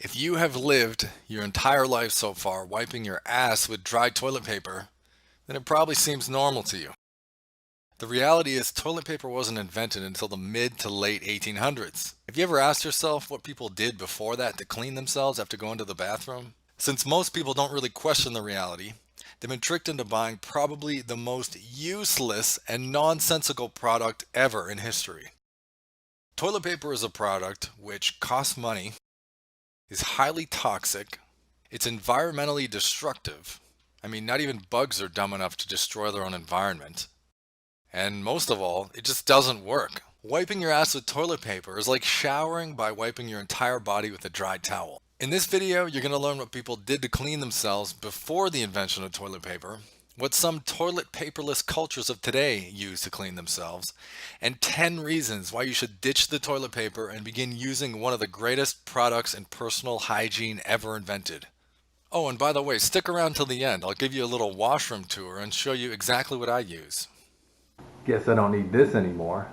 If you have lived your entire life so far wiping your ass with dry toilet paper, then it probably seems normal to you. The reality is toilet paper wasn't invented until the mid to late 1800s. Have you ever asked yourself what people did before that to clean themselves after going to the bathroom? Since most people don't really question the reality, they've been tricked into buying probably the most useless and nonsensical product ever in history. Toilet paper is a product which costs money, is highly toxic, it's environmentally destructive. I mean, not even bugs are dumb enough to destroy their own environment. And most of all, it just doesn't work. Wiping your ass with toilet paper is like showering by wiping your entire body with a dry towel. In this video, you're going to learn what people did to clean themselves before the invention of toilet paper, what some toilet paperless cultures of today use to clean themselves, and 10 reasons why you should ditch the toilet paper and begin using one of the greatest products in personal hygiene ever invented. Oh, and by the way, stick around till the end. I'll give you a little washroom tour and show you exactly what I use. Guess I don't need this anymore.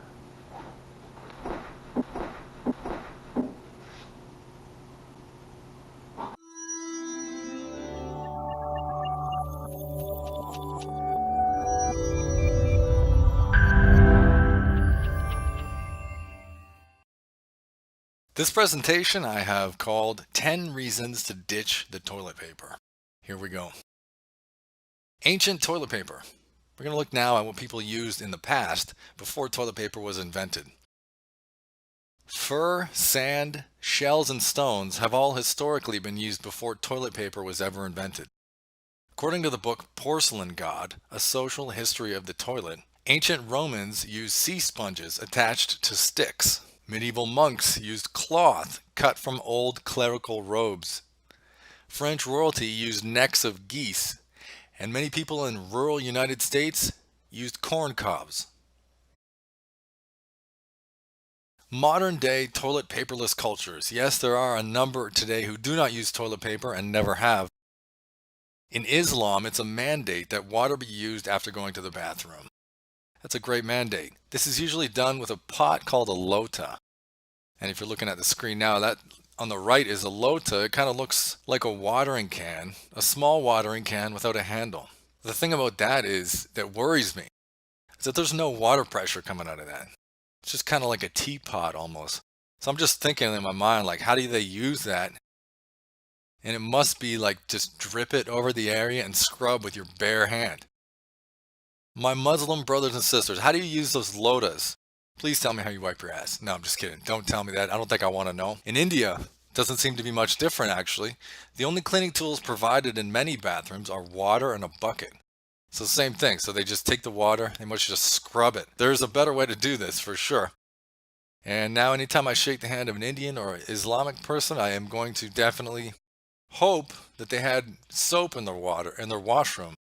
This presentation I have called 10 Reasons to Ditch the Toilet Paper. Here we go. Ancient toilet paper. We're going to look now at what people used in the past before toilet paper was invented. Fur, sand, shells, and stones have all historically been used before toilet paper was ever invented. According to the book Porcelain God, A Social History of the Toilet, ancient Romans used sea sponges attached to sticks. Medieval monks used cloth cut from old clerical robes. French royalty used necks of geese, and many people in rural United States used corn cobs. Modern day toilet paperless cultures. Yes, there are a number today who do not use toilet paper and never have. In Islam, it's a mandate that water be used after going to the bathroom. That's a great mandate. This is usually done with a pot called a lota. And if you're looking at the screen now, that on the right is a lota. It kind of looks like a watering can, a small watering can without a handle. The thing about that worries me is that there's no water pressure coming out of that. It's just kind of like a teapot almost. So I'm just thinking in my mind, like, how do they use that? And it must be like just drip it over the area and scrub with your bare hand. My Muslim brothers and sisters, how do you use those lotas? Please tell me how you wipe your ass. No, I'm just kidding. Don't tell me that. I don't think I want to know. In India, it doesn't seem to be much different actually. The only cleaning tools provided in many bathrooms are water and a bucket. So same thing. So they just take the water, they must just scrub it. There's a better way to do this for sure. And now anytime I shake the hand of an Indian or Islamic person, I am going to definitely hope that they had soap in their water, in their washroom,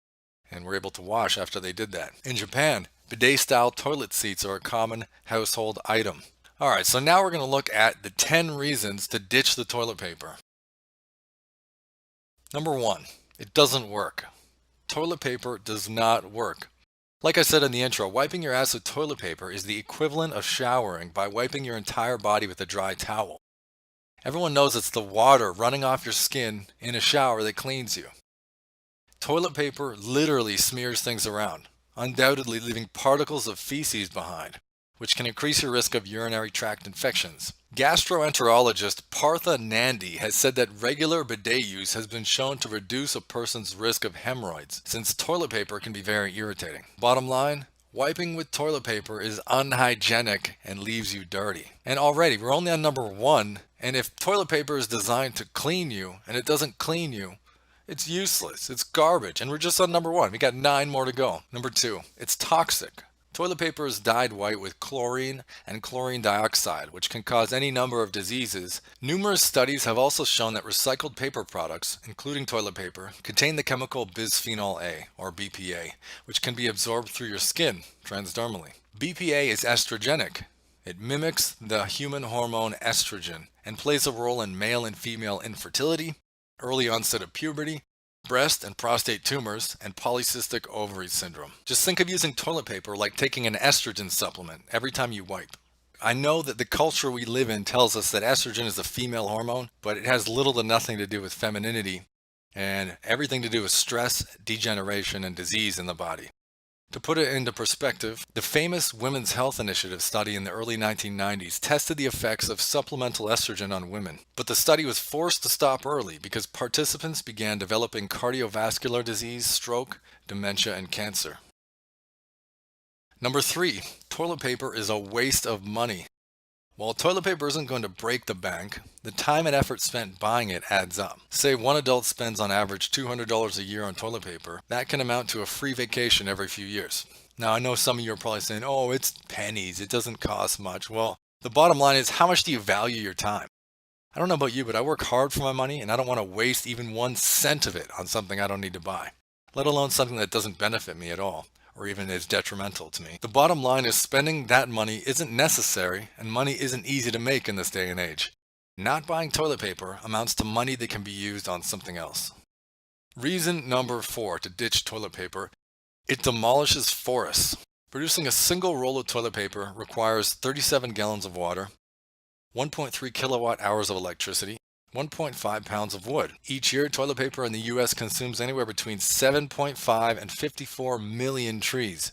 and were able to wash after they did that. In Japan, bidet-style toilet seats are a common household item. Alright, so now we're going to look at the 10 reasons to ditch the toilet paper. Number 1, it doesn't work. Toilet paper does not work. Like I said in the intro, wiping your ass with toilet paper is the equivalent of showering by wiping your entire body with a dry towel. Everyone knows it's the water running off your skin in a shower that cleans you. Toilet paper literally smears things around, undoubtedly leaving particles of feces behind, which can increase your risk of urinary tract infections. Gastroenterologist Partha Nandi has said that regular bidet use has been shown to reduce a person's risk of hemorrhoids, since toilet paper can be very irritating. Bottom line, wiping with toilet paper is unhygienic and leaves you dirty. And already, we're only on number 1, and if toilet paper is designed to clean you and it doesn't clean you, it's useless, it's garbage, and we're just on number 1. We got 9 more to go. Number 2, it's toxic. Toilet paper is dyed white with chlorine and chlorine dioxide, which can cause any number of diseases. Numerous studies have also shown that recycled paper products, including toilet paper, contain the chemical bisphenol A, or BPA, which can be absorbed through your skin transdermally. BPA is estrogenic. It mimics the human hormone estrogen and plays a role in male and female infertility, early onset of puberty, breast and prostate tumors, and polycystic ovary syndrome. Just think of using toilet paper like taking an estrogen supplement every time you wipe. I know that the culture we live in tells us that estrogen is a female hormone, but it has little to nothing to do with femininity and everything to do with stress, degeneration, and disease in the body. To put it into perspective, the famous Women's Health Initiative study in the early 1990s tested the effects of supplemental estrogen on women, but the study was forced to stop early because participants began developing cardiovascular disease, stroke, dementia, and cancer. Number 3, toilet paper is a waste of money. While toilet paper isn't going to break the bank, the time and effort spent buying it adds up. Say one adult spends on average $200 a year on toilet paper. That can amount to a free vacation every few years. Now, I know some of you are probably saying, oh, it's pennies, it doesn't cost much. Well, the bottom line is, how much do you value your time? I don't know about you, but I work hard for my money and I don't want to waste even 1 cent of it on something I don't need to buy, let alone something that doesn't benefit me at all, or even is detrimental to me. The bottom line is spending that money isn't necessary, and money isn't easy to make in this day and age. Not buying toilet paper amounts to money that can be used on something else. Reason number 4 to ditch toilet paper: it demolishes forests. Producing a single roll of toilet paper requires 37 gallons of water, 1.3 kilowatt hours of electricity, 1.5 pounds of wood. Each year, toilet paper in the US consumes anywhere between 7.5 and 54 million trees.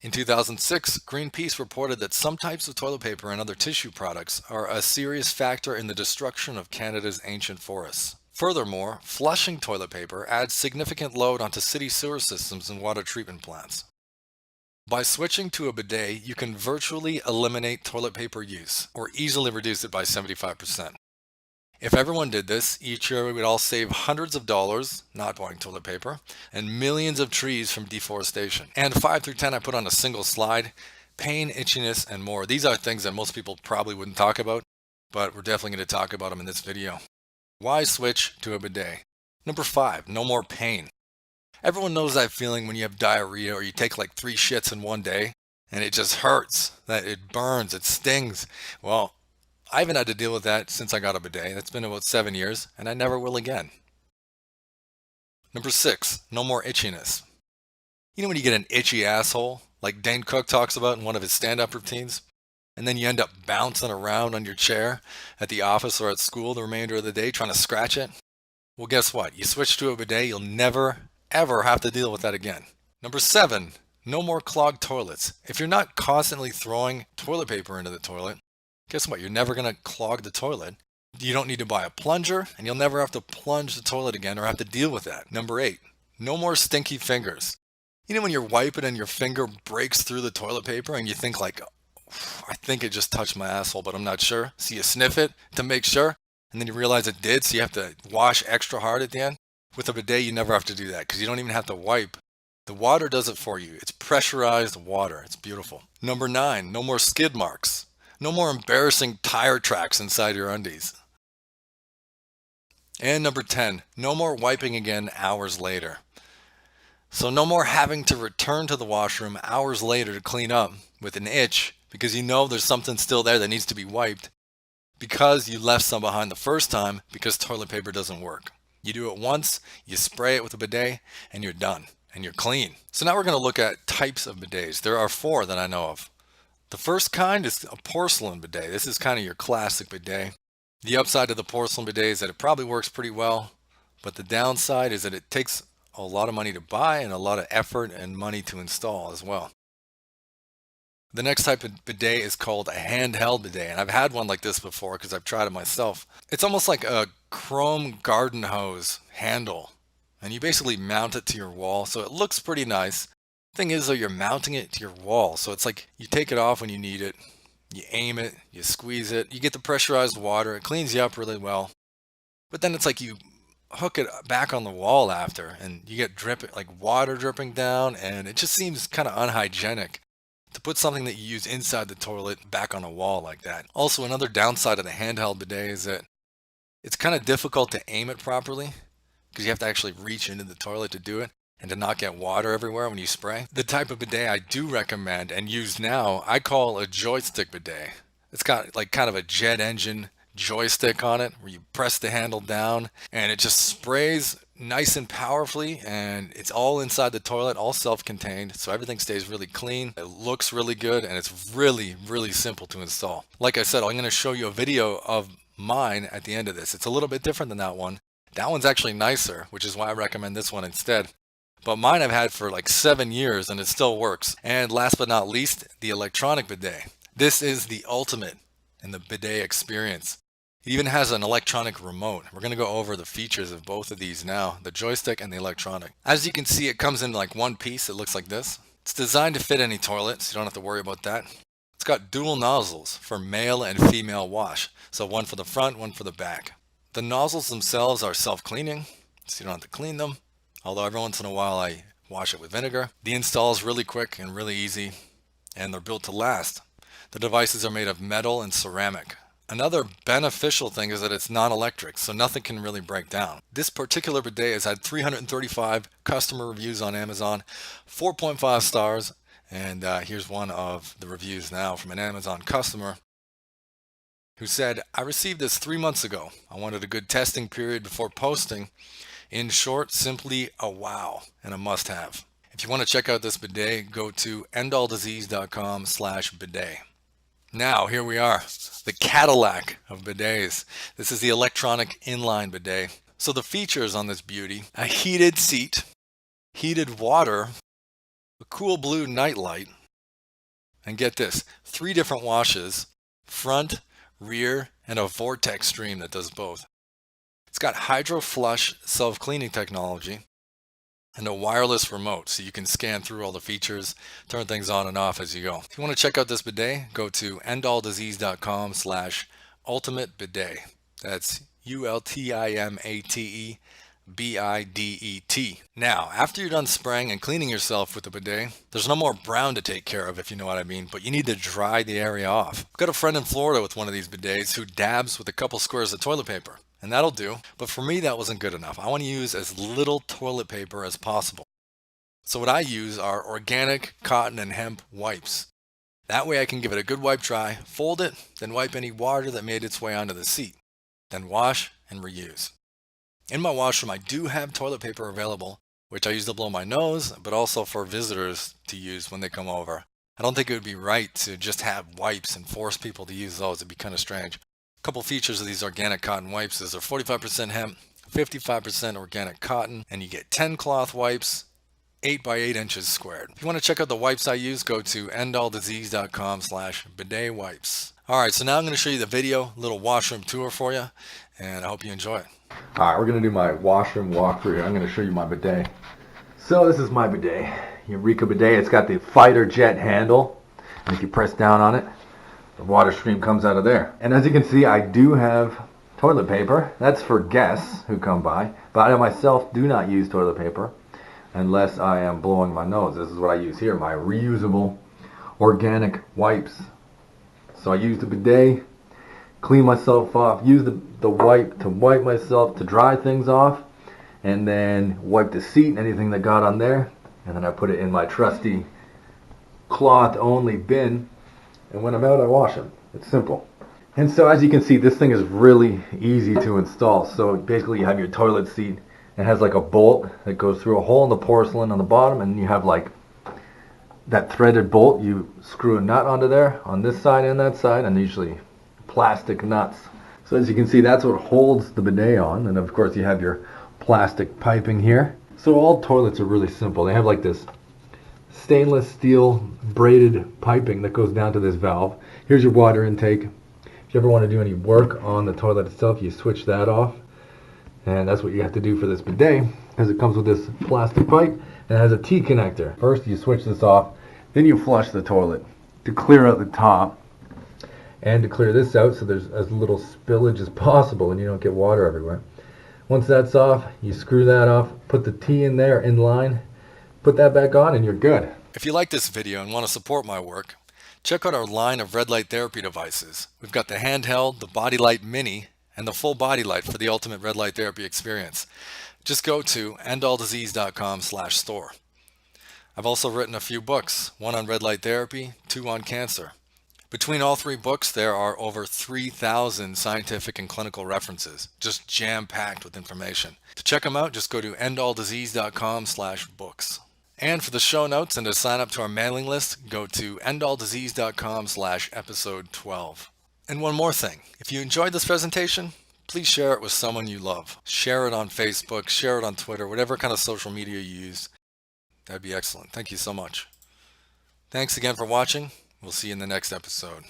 In 2006, Greenpeace reported that some types of toilet paper and other tissue products are a serious factor in the destruction of Canada's ancient forests. Furthermore, flushing toilet paper adds significant load onto city sewer systems and water treatment plants. By switching to a bidet, you can virtually eliminate toilet paper use, or easily reduce it by 75%. If everyone did this, each year we would all save hundreds of dollars not buying toilet paper and millions of trees from deforestation. And 5 through 10 I put on a single slide: pain, itchiness, and more. These are things that most people probably wouldn't talk about, but we're definitely going to talk about them in this video. Why switch to a bidet? Number 5, no more pain. Everyone knows that feeling when you have diarrhea or you take like 3 shits in one day and it just hurts, that it burns, it stings. Well, I haven't had to deal with that since I got a bidet. That's been about 7 years, and I never will again. Number 6, no more itchiness. You know when you get an itchy asshole, like Dane Cook talks about in one of his stand-up routines, and then you end up bouncing around on your chair at the office or at school the remainder of the day trying to scratch it? Well, guess what? You switch to a bidet, you'll never, ever have to deal with that again. Number 7, no more clogged toilets. If you're not constantly throwing toilet paper into the toilet, guess what? You're never going to clog the toilet. You don't need to buy a plunger, and you'll never have to plunge the toilet again or have to deal with that. Number 8, no more stinky fingers. You know when you're wiping and your finger breaks through the toilet paper and you think like, I think it just touched my asshole, but I'm not sure. So you sniff it to make sure, and then you realize it did, so you have to wash extra hard at the end. With a bidet, you never have to do that because you don't even have to wipe. The water does it for you. It's pressurized water. It's beautiful. Number 9, no more skid marks. No more embarrassing tire tracks inside your undies. And number 10, no more wiping again hours later. So no more having to return to the washroom hours later to clean up with an itch because you know there's something still there that needs to be wiped because you left some behind the first time because toilet paper doesn't work. You do it once, you spray it with a bidet, and you're done, and you're clean. So now we're going to look at types of bidets. There are 4 that I know of. The first kind is a porcelain bidet. This is kind of your classic bidet. The upside of the porcelain bidet is that it probably works pretty well, but the downside is that it takes a lot of money to buy and a lot of effort and money to install as well. The next type of bidet is called a handheld bidet, and I've had one like this before because I've tried it myself. It's almost like a chrome garden hose handle, and you basically mount it to your wall, so it looks pretty nice. Thing is though, you're mounting it to your wall, so it's like you take it off when you need it, you aim it, you squeeze it, you get the pressurized water, it cleans you up really well, but then it's like you hook it back on the wall after and you get water dripping down, and it just seems kind of unhygienic to put something that you use inside the toilet back on a wall like that. Also, another downside of the handheld bidet is that it's kind of difficult to aim it properly because you have to actually reach into the toilet to do it and to not get water everywhere when you spray. The type of bidet I do recommend and use now, I call a joystick bidet. It's got like kind of a jet engine joystick on it where you press the handle down and it just sprays nice and powerfully, and it's all inside the toilet, all self-contained, so everything stays really clean. It looks really good, and it's really, really simple to install. Like I said, I'm going to show you a video of mine at the end of this. It's a little bit different than that one. That one's actually nicer, which is why I recommend this one instead. But mine I've had for like 7 years and it still works. And last but not least, the electronic bidet. This is the ultimate in the bidet experience. It even has an electronic remote. We're going to go over the features of both of these now, the joystick and the electronic. As you can see, it comes in like one piece. It looks like this. It's designed to fit any toilet, so you don't have to worry about that. It's got dual nozzles for male and female wash. So one for the front, one for the back. The nozzles themselves are self-cleaning, so you don't have to clean them. Although every once in a while I wash it with vinegar. The install is really quick and really easy, and they're built to last. The devices are made of metal and ceramic. Another beneficial thing is that it's non-electric, so nothing can really break down. This particular bidet has had 335 customer reviews on Amazon, 4.5 stars, and here's one of the reviews now from an Amazon customer who said, "I received this 3 months ago. I wanted a good testing period before posting. In short, simply a wow and a must-have." If you want to check out this bidet, go to endalldisease.com/bidet. Now, here we are, the Cadillac of bidets. This is the electronic inline bidet. So the features on this beauty: a heated seat, heated water, a cool blue night light, and get this, 3 different washes, front, rear, and a vortex stream that does both. It's got hydro flush self-cleaning technology and a wireless remote, so you can scan through all the features, turn things on and off as you go. If you want to check out this bidet, go to endalldisease.com/ultimate bidet. That's ULTIMATEBIDET. Now, after you're done spraying and cleaning yourself with the bidet, there's no more brown to take care of, if you know what I mean, but you need to dry the area off. I've got a friend in Florida with one of these bidets who dabs with a couple squares of toilet paper, and that'll do. But for me, that wasn't good enough. I want to use as little toilet paper as possible. So what I use are organic cotton and hemp wipes. That way I can give it a good wipe dry, fold it, then wipe any water that made its way onto the seat. Then wash and reuse. In my washroom, I do have toilet paper available, which I use to blow my nose, but also for visitors to use when they come over. I don't think it would be right to just have wipes and force people to use those. It'd be kind of strange. A couple features of these organic cotton wipes is they're 45% hemp, 55% organic cotton, and you get 10 cloth wipes, 8 by 8 inches squared. If you want to check out the wipes I use, go to endalldisease.com/bidet wipes. Alright, so now I'm going to show you the video, little washroom tour for you, and I hope you enjoy it. Alright, we're going to do my washroom walkthrough here. I'm going to show you my bidet. So this is my bidet, Eureka bidet. It's got the fighter jet handle, and if you press down on it, the water stream comes out of there. And as you can see, I do have toilet paper. That's for guests who come by, but I myself do not use toilet paper unless I am blowing my nose. This is what I use here, my reusable organic wipes. So I use the bidet, clean myself off, use the wipe to wipe myself, to dry things off, and then wipe the seat, anything that got on there, and then I put it in my trusty cloth only bin, and when I'm out I wash them. It's simple. And so as you can see, this thing is really easy to install. So basically you have your toilet seat. It has like a bolt that goes through a hole in the porcelain on the bottom, and you have like that threaded bolt. You screw a nut onto there on this side and that side, and usually plastic nuts. So as you can see, that's what holds the bidet on, and of course you have your plastic piping here. So all toilets are really simple. They have like this stainless steel braided piping that goes down to this valve. Here's your water intake. If you ever want to do any work on the toilet itself, you switch that off. And that's what you have to do for this bidet, because it comes with this plastic pipe and it has a T connector. First you switch this off, then you flush the toilet to clear out the top and to clear this out so there's as little spillage as possible and you don't get water everywhere. Once that's off, you screw that off, put the T in there in line, put that back on, and you're good. If you like this video and want to support my work, check out our line of red light therapy devices. We've got the handheld, the Body Light Mini, and the full body light for the ultimate red light therapy experience. Just go to endalldisease.com/store. I've also written a few books, one on red light therapy, 2 on cancer. Between all three books, there are over 3,000 scientific and clinical references, just jam-packed with information. To check them out, just go to endalldisease.com/books. And for the show notes and to sign up to our mailing list, go to endalldisease.com/episode 12. And one more thing, if you enjoyed this presentation, please share it with someone you love. Share it on Facebook, share it on Twitter, whatever kind of social media you use. That'd be excellent. Thank you so much. Thanks again for watching. We'll see you in the next episode.